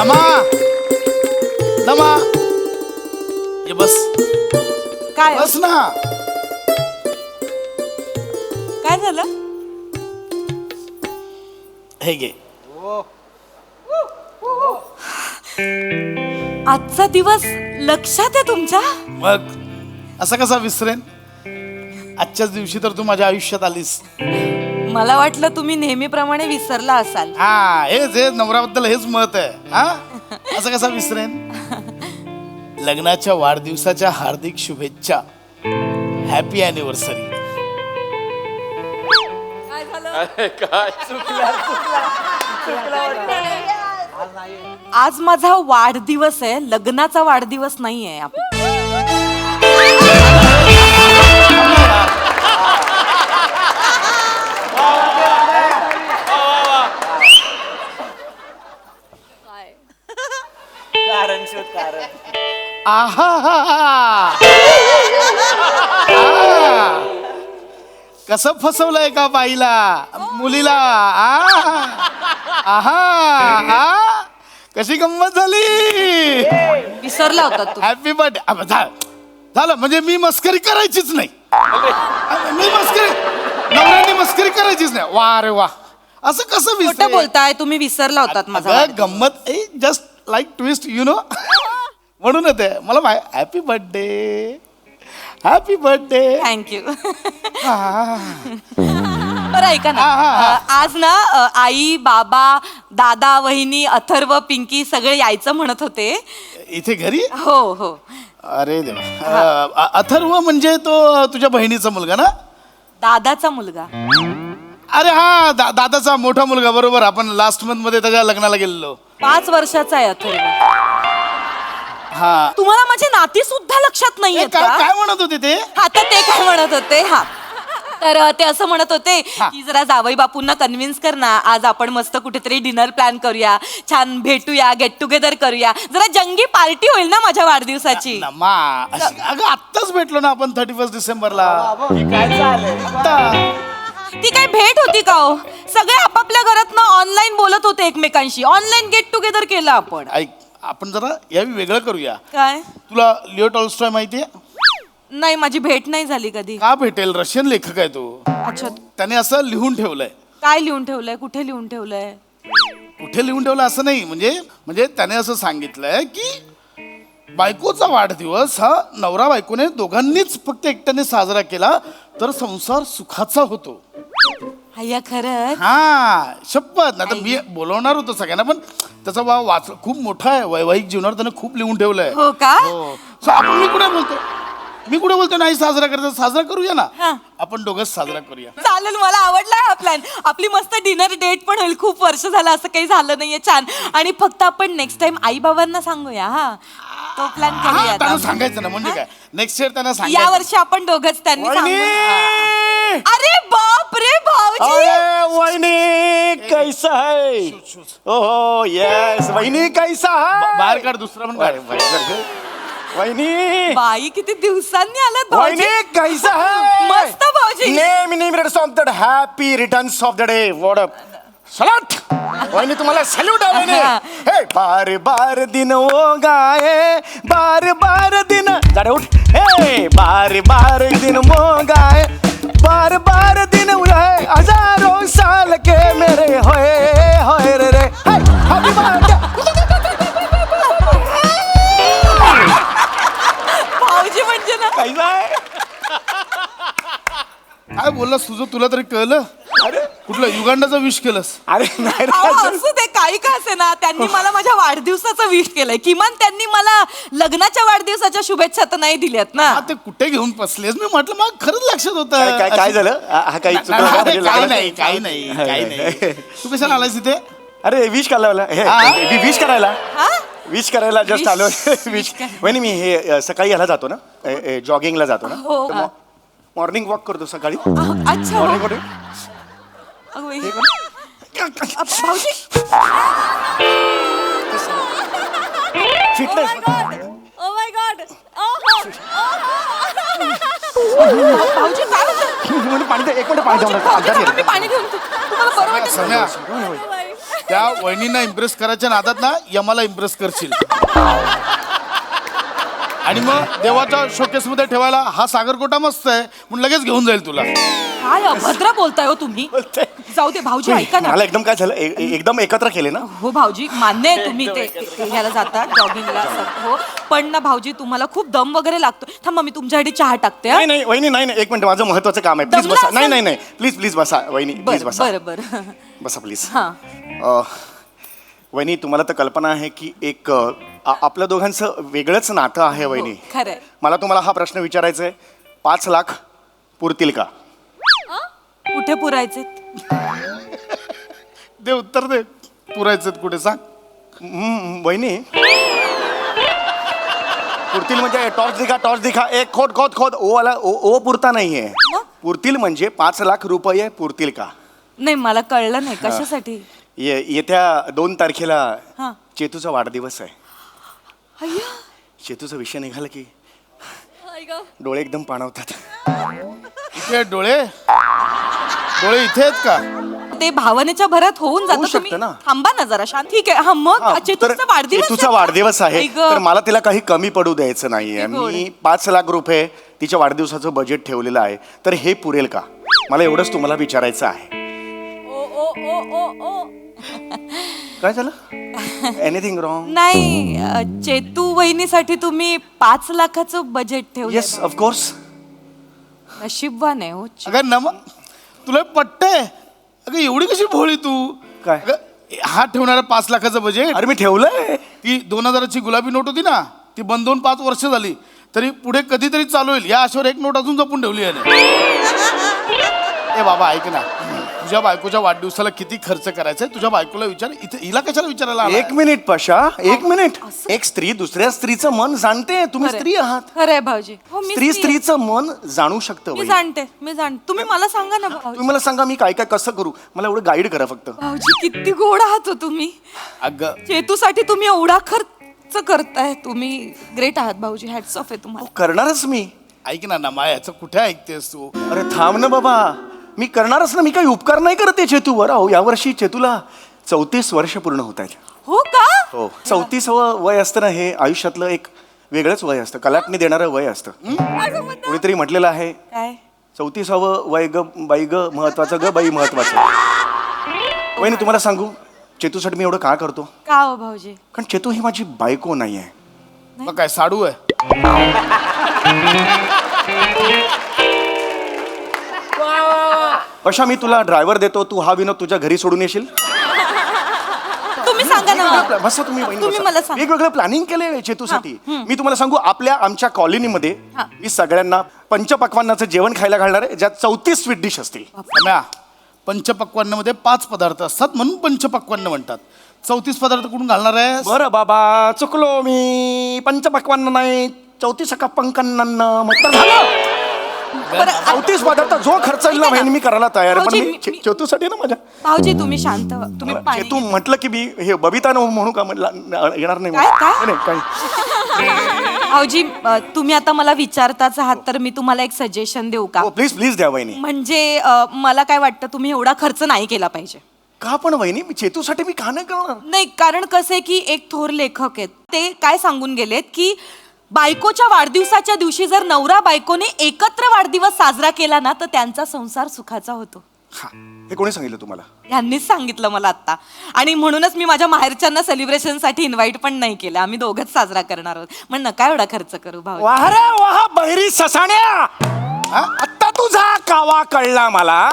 नमा नमा ये बस काय बस ना. काय झालं? हे घे. आजचा दिवस लक्षात आहे तुमच्या? मग असं कसा विसरेन. आजच्याच दिवशी तर तू माझ्या आयुष्यात आलीस. मला वाटलं तुम्ही नेहमीप्रमाणे विसरला असाल. हा हेच नवऱ्याबद्दल हेच मत आहे. हा असं कसा विसरेन. लग्नाच्या वाढदिवसाच्या हार्दिक शुभेच्छा. Happy anniversary. काय झालं? आज माझा वाढदिवस आहे, लग्नाचा वाढदिवस नाही आहे. आहा कसं फसवलंय का बाईला मुलीला. आहा कशी गंमत झाली. विसरला होता तू. Happy birthday. झालं म्हणजे मी मस्करी करायचीच नाही. मी मस्करी नवऱ्याने मस्करी करायचीच नाही. वा रे वा. असं कसं खोटं विसर बोलताय तुम्ही. विसरला होतात माझा गंमत just like twist you know. म्हणून ते मला happy birthday happy birthday. Thank you. बरं ऐका ना, आज ना आई बाबा दादा वहिनी अथर्व पिंकी सगळे यायचं म्हणत होते इथे घरी. हो हो. अरे देवा. अथर्व म्हणजे तो तुझ्या बहिणीचा मुलगा ना. दादाचा मुलगा. अरे हा दादाचा मोठा मुलगा. बरोबर. आपण लास्ट मंथ मध्ये त्याच्या लग्नाला गेलेलो. 5 वर्षाचा आहे अथर्व. हा तुम्हाला माझे नाती सुद्धा लक्षात नाहीये काय काय म्हणत होते ते. आता ते काय म्हणत होते. हा तर ते असं म्हणत होते की जरा जावई बापूंना कन्व्हिन्स कर ना, आज आपण मस्त कुठेतरी डिनर प्लॅन करूया, छान भेटूया, गेट टुगेदर करूया, जरा जंगी पार्टी होईल ना माझ्या वाढदिवसाची. अगं आत्ताच भेटलो ना आपण 31 डिसेंबरला. ती काय भेट होती का हो. सगळे आपापल्या घरात ना ऑनलाईन बोलत होते एकमेकांशी. ऑनलाईन गेट टुगेदर केलं आपण. ऐक आपण जरा यावी वेगळं करूया. काय? तुला लिओ टॉल्स्टॉय माहितीये. नाही माझी भेट नाही झाली कधी. का भेटेल. रशियन लेखक आहे तो. अच्छा. त्याने असं लिहून ठेवलंय. काय लिहून ठेवलंय. कुठे लिहून ठेवलंय. कुठे लिहून ठेवलं असं नाही. म्हणजे त्याने असं सांगितलंय की बायकोचा वाढदिवस हा नवरा बायकोने दोघांनीच फक्त एकट्याने साजरा केला तर संसार सुखाचा होतो. अय्या खरंच. हा शपथ. नाही तर मी बोलवणार होतो सगळ्यांना पण त्याचा वाच खूप मोठा आहे. वैवाहिक जीवनावर त्याने खूप लिहून ठेवलंय. हो का. आपण मी कुठे बोलतो नाही साजरा करायचा. साजरा करूया ना. आपण दोघंच साजरा करूया. चालेल. मला आवडला हा प्लॅन. आपली मस्त डिनर डेट पण होईल. खूप वर्ष झालं असं काही झालं नाहीये. छान. आणि फक्त आपण नेक्स्ट टाइम आई बाबांना सांगूया. हा तो प्लॅन करूया. त्यांना सांगायचं ना. म्हणजे काय नेक्स्ट इयर त्यांना सांगायचं. या वर्षी आपण दोघंच त्यांनी अरे बाप रे भाऊजी. अरे वहिनी कैसा है. ओहो यस वहिनी कैसा है. बाहेर काढ दुसरा पण काढ. वहिनी बाई किती दिवसांनी आलात भाऊजी. वहिनी कैसा है. मस्त भाऊजी. Name of the happy returns of the day. What up salad. वहिनी तुम्हाला सॅल्यूट आहे वहिनी. हे बार बार दिन वो गाए बार बार दिन. जाडे उठ. हे बार बार दिन वो गाए बार बार दिन उलाए हजारों साल के मेरे होए होए रे रे. Happy birthday. भाऊजी म्हणजे ना कैसा है. काय बोललास तुझं तुला तरी कळलं. अरे कुठलं युगांडाचं विश केलंस. अरे नाही अहो, असू दे काही का असे ना. त्यांनी मला माझ्या वाढदिवसाचं विश केलंय. किमान त्यांनी मला लग्नाच्या वाढदिवसाच्या शुभेच्छा तर नाही दिल्यात ना. ते कुठे घेऊन बसलेस. मी म्हटलं मग खरंच लक्षात होत. काय काय झालं. हा काही काही नाही. तू कशाला आलायस इथे. अरे विश करायला. हे विश करायला. विश करायला जस्ट आलो. विश वहिनी मी हे सकाळी ह्याला जातो ना जॉगिंगला जातो ना. हो. मॉर्निंग वॉक करतो सकाळी. अच्छा. Morning walk. भाऊजी फिटनेस. Oh my God. भाऊजी काय होतं. पाणी एक मिनिट पाणी पाणी घेऊन तुम्हाला बरं वाटतं. त्या वहिनींना इम्प्रेस करायच्या नादात ना यमाला इम्प्रेस करशील. आणि मग देवाच्या शोकेस मध्ये ठेवायला हा सागरकोटा मस्त आहे म्हणून लगेच घेऊन जाईल तुला. काय अभद्र बोलताय हो तुम्ही. जाऊ दे भाऊजी, ऐका ना. मला एकदम काय झालं एकदम एकत्र केले ना. हो भाऊजी, मान्य आहे तुम्ही ते ह्याला जाता जॉगिंगला. हो पण ना भाऊजी, तुम्हाला खूप दम वगैरे लागतो. थांबा, मी तुमच्यासाठी चहा टाकते. हा? नाही नाही वहिनी, नाही नाही, एक मिनिट, माझं महत्वाचं काम आहे. प्लीज दमला बसा. असाल? नाही नाही नाही, प्लीज प्लीज बसा वहिनी, प्लीज बरं बसा. बरं बरं. बसा प्लीज. हा. वहिनी, तुम्हाला तर कल्पना आहे की एक आपल्या दोघांचं वेगळंच नातं आहे वहिनी. खरंय. मला तुम्हाला हा प्रश्न विचारायचा आहे, 5 लाख पुरतील का? कुठे पुरायचे? दे उत्तर दे. पुरायचं कुठे सांग. वहिनी, पुरतील म्हणजे टॉर्च दिखा एक खोद खोद खोद ओ वाला ओ पुरता नाहीये. पुरतील म्हणजे 5 लाख रुपये पुरतील का? नाही, मला कळलं नाही कशासाठी. येत्या 2 तारखेला हा. चेतूचा वाढदिवस आहे. अय्या. चेतूचा विषय निघाला की डोळे एकदम पाणवतात. इथे डोळे इथे आहेत का? ते भावनेच्या भरात होऊन होऊ जातं. शकतं तुम्ही ना. थांबा ना जरा शांत. ठीक आहे. हा मग हा, तर चेतूचा वाढदिवस चेतूचा आहे. वाढदिवस आहे आई गं. तर मला तिला काही कमी पडू द्यायचं नाहीये. किती गोड. मी 5 लाख रुपये तिच्या वाढदिवसाचं बजेट ठेवलेलं आहे, तर हे पुरेल का? मला एवढंच तुम्हाला विचारायचं आहे. काय झालं? Anything wrong? नाही, चेतू वहिनीसाठी तुम्ही 5 लाखाचं बजेट ठेवलं. Yes of course. नशीबवान आहे हो. अगं तुला पट्टे. अगं एवढी कशी भोळी तू. काय? अगं, हा ठेवणारा 5 लाखाचं बजेट. अरे मी ठेवलंय. ती 2000ची गुलाबी नोट होती ना, ती बंद होऊन 5 वर्ष झाली, तरी पुढे कधीतरी चालू होईल या आशेवर एक नोट अजून जपून ठेवली आहे. ए बाबा ऐक ना, तुझ्या बायकोच्या वाढदिवसाला किती खर्च करायचा तुझ्या बायकोला विचार. इथे हिला कशाला विचारायला आलाय? 1 मिनिट पशा, 1 मिनिट. एक स्त्री दुसऱ्या स्त्रीचं मन जाणते. तुम्ही स्त्री आहात. खरंय भाऊजी. हो, मी स्त्री स्त्री आहे. स्त्रीचं मन जाणू शकतं. मी वहिनी. जाणते. तुम्ही मला सांगा ना भाऊजी. तुम्ही मला सांगा मी काय काय कसं करू. मला एवढं गाईड करा फक्त. भाऊजी किती गोड आहात हो तुम्ही. अगं चेतूसाठी तुम्ही एवढा खर्च करताय. तुम्ही ग्रेट आहात भाऊजी. हॅट्स ऑफ आहे तुम्हाला. करणारच मी. ऐक ना नमा, याचं कुठे ऐकतेस तू. अरे थांब ना बाबा, मी करणारच ना. मी काही उपकार नाही करत आहे चेतूवर. अहो यावर्षी चेतूला 34 वर्ष पूर्ण होत आहेत. हो का? हो, 34वं वय असतं ना, हे आयुष्यातलं एक वेगळंच वय असतं. कलाटणी देणारं वय असतं. कोणीतरी म्हटलेलं आहे, काय? 34वं वय ग बाई ग महत्वाचं, ग बाई महत्वाचं. वहिनी तुम्हाला सांगू, चेतूसाठी मी एवढं का करतो? का हो भाऊजी? कारण चेतू ही माझी बायको नाही आहे. मग काय साडू आहे? अशा मी तुला ड्रायव्हर देतो, तू हा विनोद तुझ्या घरी सोडून येशील. तुम्ही सांगा ना. बसा तुम्ही वहिनी, तुम्ही बसा. मला सांगा. वेगवेगळं प्लॅनिंग केलंय चेतूसाठी. मी तुम्हाला सांगू, आमच्या कॉलनीमध्ये हा. मी सगळ्यांना पंचपक्वान्नाचं जेवण खायला घालणार आहे, ज्यात 34 स्वीट डिश असतील. सम्या, पंचपक्वान्नमध्ये 5 पदार्थ असतात म्हणून पंचपक्वान्न म्हणतात. 34 पदार्थ कुठून घालणार आहे? बरं बाबा, चुकलो मी. पंचपक्वान्न नाही, 34 पंकन्न मग तर झालं. 34 पदार्थ जो खर्च येईल ना बहिणी मी करायला तयार आहे. पण भाऊजी, मी चेतूसाठी ना माझ्या भाऊजी तुम्ही शांत व्हा. तुम्ही पाणी चेतू म्हटलं की मी हे बबिता म्हणू का येणार नाही. काय? नाही काय. भाऊजी, तुम्ही आता मला विचारताच आहात तर मी तुम्हाला एक सजेशन देऊ का? हो प्लीज प्लीज द्या वहिनी. म्हणजे मला काय वाटतं, तुम्ही एवढा खर्च नाही केला पाहिजे. का पण वहिनी, मी चेतूसाठी मी का नाही करणार? नाही, कारण कसं आहे की एक थोर लेखक आहेत, ते काय सांगून गेलेत की बायकोच्या वाढदिवसाच्या दिवशी जर नवरा बायकोने एकत्र वाढदिवस साजरा केला ना, तर त्यांचा संसार सुखाचा होतो. हा, हे कोणी सांगितलं तुम्हाला? यांनीच सांगितलं मला आता. आणि म्हणूनच मी माझ्या माहेरच्यांना सेलिब्रेशनसाठी इन्व्हाइट पण नाही केलं. आम्ही दोघंच साजरा करणार आहोत. मग नका एवढा खर्च करू भाऊ. वाह रे वाह बहिरी ससाण्या, आता तुझा कावा कळला मला.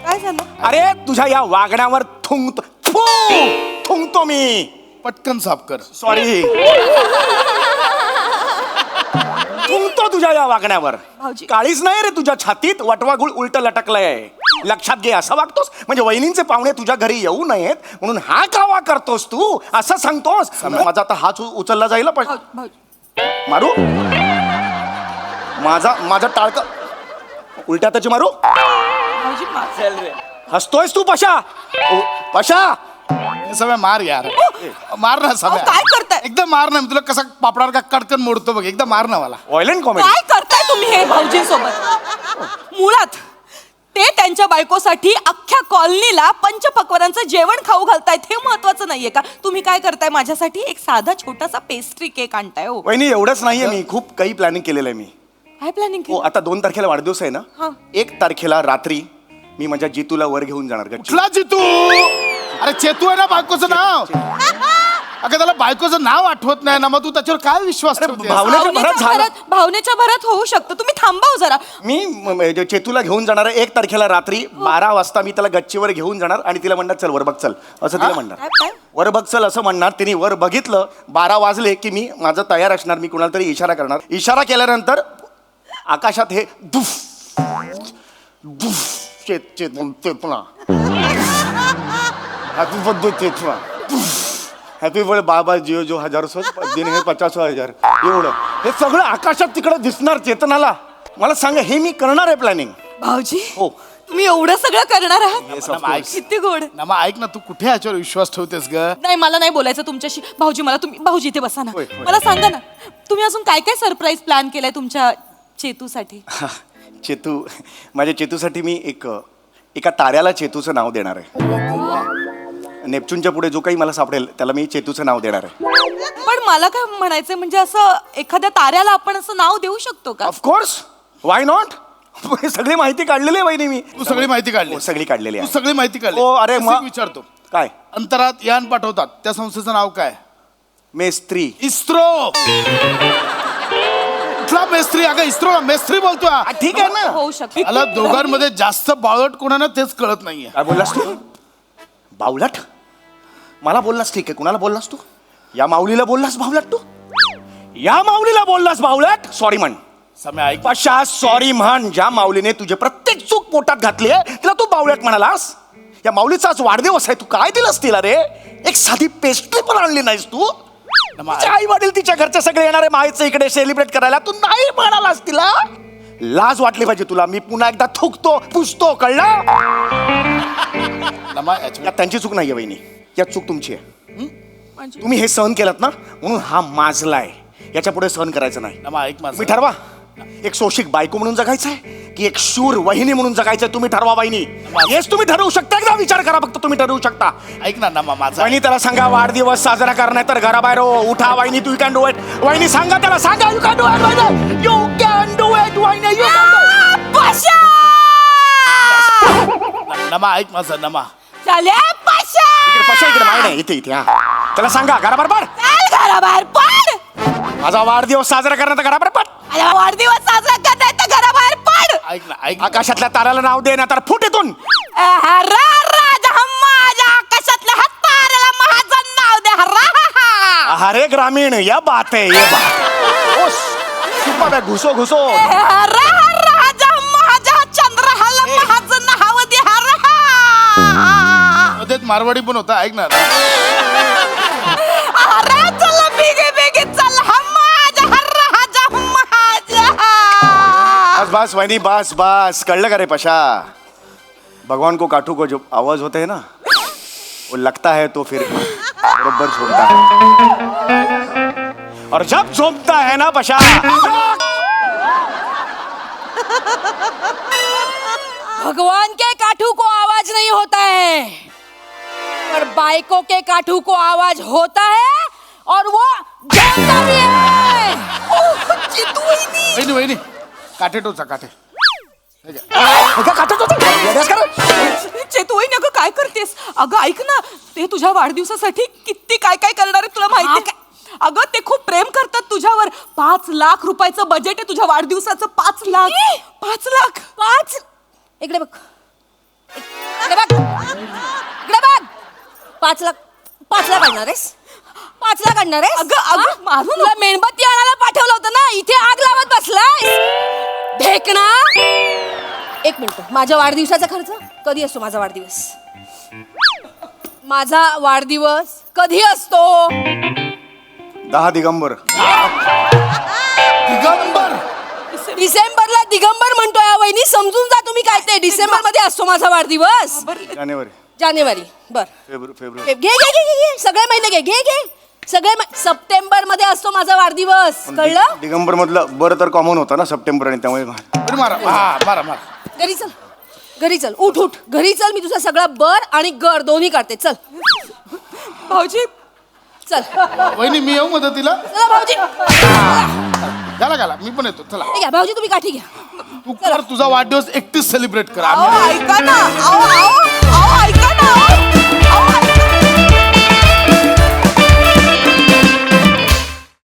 काय झालं? अरे तुझ्या या वागण्यावर थुंकतो मी. पटकन साफ कर. सॉरी. थुंकतो तुझ्या या वागण्यावर. भाऊजी. काळीच नाही रे तुझ्या छातीत, वटवा गुळ उलट लटकलंय. लक्षात घे, असं वागतोस म्हणजे वहिनींचे पाहुणे तुझ्या घरी येऊ नयेत म्हणून हा कावा करतोस तू, असं सांगतोस. माझा आता हात उचलला जाईल पण मारू. माझा टाळक उलट्या त्याची मारू. हसतोयस तू पशा? पशा सगळं मार यार, मार ना सगळ्या. काय करताय? एकदम मार ना. मी तुला कसा पापडावर का कटकन मोडतो बघ. एकदम मार ना मला. Violent comedy. काय करताय तुम्ही हे भाऊजींसोबत? मुळात ते त्यांच्या बायकोसाठी अख्ख्या कॉलनीला पंचपक्वानांचं जेवण खाऊ घालतायत हे महत्वाचं नाहीये का? तुम्ही काय करताय माझ्यासाठी? एक साधा छोटासा पेस्ट्री केक आणताय. हो वहिनी एवढंच नाहीये, मी खूप काही प्लॅनिंग केलेलं आहे मी. काय प्लॅनिंग हो, आता 2 तारखेला वाढदिवस आहे हा. ना, 1 तारखेला रात्री मी माझ्या जितूला वर घेऊन जाणार गच्ची. कुठला जितू? अरे चेतू आहे ना बायकोचं नाव. अगं त्याला बायकोचं नाव आठवत नाही ना, मग तू त्याच्यावर काय विश्वास ठेवतेस? भावनेच्या भरात झालं. भावनेच्या भरात होऊ शकतं. तुम्ही थांबा हो जरा. मी चेतूला घेऊन जाणार आहे 1 तारखेला रात्री 12 वाजता. मी त्याला गच्चीवर घेऊन जाणार आणि तिला म्हणणार चल वर बघ चल, असं तिला म्हणणार. काय? वर बघ चल असं म्हणणार. तिने वर बघितलं, 12 वाजले की मी माझं तयार असणार. मी कुणाला तरी इशारा करणार. इशारा केल्यानंतर आकाशात हे दुफ दुफ चेतना हॅपी बर्थडे चेतना, हॅपी बर्थडे बाबा जिओ जो 1000 दिन हे 50,000 एवढं हे सगळं आकाशात तिकडे दिसणार चेतनाला. मला सांगा हे मी करणार आहे प्लॅनिंग. भाऊजी हो. तुम्ही एवढं सगळं करणार आहात? Yes, of course. किती गोड. नमा ऐक ना, तू कुठे याच्यावर विश्वास ठेवतेस ग? नाही मला नाही बोलायचं तुमच्याशी. भाऊजी मला तुम्ही भाऊजी इथे बसा ना. होय, होय. मला सांगा ना तुम्ही अजून काय काय सरप्राईज प्लॅन केलाय तुमच्या चेतूसाठी? चेतू, माझ्या चेतूसाठी मी एका ताऱ्याला चेतूचं नाव देणार आहे. नेपच्यूनच्या पुढे जो काही मला सापडेल त्याला मी चेतूचं नाव देणार आहे. पण मला काय म्हणायचंय म्हणजे असं एखाद्या ताऱ्याला आपण असं नाव देऊ शकतो का? Of course, why not. सगळी माहिती काढलेली आहे वहिनी मी. तू सगळी माहिती काढली. हो, सगळी काढलेली तू आहे. सगळी माहिती काढली. हो, अरे असं मग- एक विचारतो, काय? अंतरात यान पाठवतात त्या संस्थेचं नाव काय? मेस्त्री. इस्रो. कुठला मेस्त्री? अगं इस्रो मेस्त्री बोलतोय. ठीक आहे ना. होऊ शकतो. मला दोघांमध्ये जास्त बावळट कोणाला तेच कळत नाहीये. काय बोललास तू? बावलट? मला बोललास ठीक आहे. कुणाला बोललास तू? या माऊलीला बोललास बावलट तू? या माऊलीला बोललास बावलट? सॉरी म्हण. समय ऐक. पशा सॉरी म्हण. ज्या माऊलीने तुझे प्रत्येक चूक पोटात घातली आहे तिला तू बावलट म्हणालास. या माऊलीचा आज वाढदिवस आहे, तू काय दिलंस तिला रे? एक साधी पेस्ट्री पण आणली नाहीस तू. आई वडील तिच्या घरचे सगळे येणारे मायचं इकडे सेलिब्रेट करायला, तू नाही म्हणालास तिला. लाज वाटली पाहिजे तुला. मी पुन्हा एकदा थुकतो पुसतो, कळलं? नमा याच्यावर- यात त्यांची चूक नाहीये वहिनी, यात चूक तुमची आहे. म्हणजे तुम्ही हे सहन केलं ना म्हणून हा माजलाय. याच्या पुढे सहन करायचं नाही. नमा ऐक माझं. तुम्ही ठरवा, एक शोषिक बायको म्हणून जगायचंय की एक शूर वहिनी म्हणून जगायचंय. तुम्ही ठरवा वहिनी. येस तुम्ही ठरवू शकता. एकदा विचार करा फक्त, तुम्ही ठरवू शकता. ऐक ना नमा माझा. वहिनी त्याला सांगा वाढदिवस साजरा कर, नाही तर घराबाहेर हो. उठा वहिनी, तू कॅन डू इट. वहिनी सांगा त्याला, सांगा यू कॅन डू इट वहिनी, यू कॅन डू इट वहिनी, यू नमा ऐक माझं. नमा झाल्या पाशा. पशा इकडे माय नाही, इथे इथे. हा त्याला सांगा घराबाहेर पड. चल घराबाहेर पड. माझा वाढदिवस साजरा करण्यात घराबाहेर पड. माझा वाढदिवस साजरा करताय तर घराबाहेर पड. ऐक ना ऐक. आकाशातल्या ताऱ्याला नाव दे ना तर फुट इथून. राजा माझ्या आकाशातल्या हाताला माझं नाव दे. हर्रा. अरे ग्रामीण या बात है, ये बात. ओस, सुपर आहे, घुसो घुसो. राजा माझ्या चंद्रहाला माझं नाव दे. हर्रा. मध्येच मारवाडी पण होता. ऐक ना. अरे चल बेगे बेगे चल. माझ्या राजा माझ्या. बस बस वहिनी, बस बस. कळलं का रे पशा? भगवान को काटू को जो आवाज होते है ना, वो लगता है तो फिर बरोबर छोड़ता है. और जब झोंपता है ना पशा, भगवान के काठू को आवाज नहीं होता है, पर बाइकों के काठू को आवाज होता है और वो जानता भी है. वहिनी वहिनी काठे टोचा काठे. चेतू वहिनी, अगं काय करतेस? अगं ऐक ना, ते तुझ्या वाढदिवसासाठी किती काय काय करणार आहे तुला माहिती का? अगं ते खूप प्रेम करतात तुझ्यावर. 5 लाख रुपयाचं बजेट आहे तुझ्या वाढदिवसाचं. 5 लाख. 5 लाख. 5. इकडे बघ, इकडे बघ, इकडे बघ. 5 लाख. 5 लाख आणणार आहेस? 5 लाख आणणार आहेस? अगं मारू तुला मेणबत्ती आणायला पाठवलं होतं ना, इथे आग लावत बसलाय ढेकणा. 1 मिनिट. माझ्या वाढदिवसाचा खर्च कधी असतो? माझा वाढदिवस कधी असतो? 10 दिगंबर. दिगंबर. डिसेंबरला दिगंबर म्हणतोय हा वहिनी, समजून जा तुम्ही काय ते. डिसेंबर मध्ये असतो माझा वाढदिवस. जानेवारी. बर. फेब्रुवारी. घे घे घे घे सगळे महिने घे घे घे सगळे. सप्टेंबर मध्ये असतो माझा वाढदिवस, कळलं? दिगंबर मधलं बरं तर कॉमन होता ना सप्टेंबर, आणि त्यामुळे बरं, मारा. हा मारा मारा. घरी चल. घरी चल, उठ उठ घरी चल. मी तुझा सगळा बर आणि गर दोन्ही काढते. चल भाऊजी चल. वहिनी मी येऊ मदतीला. चला भाऊजी. घाला घाला मी पण येतो चला. ठीक आहे भाऊजी, तुम्ही काठी घ्या. तू कर तुझा वाढदिवस एकटीच सेलिब्रेट कर. अहो ऐका ना, अहो ऐका ना.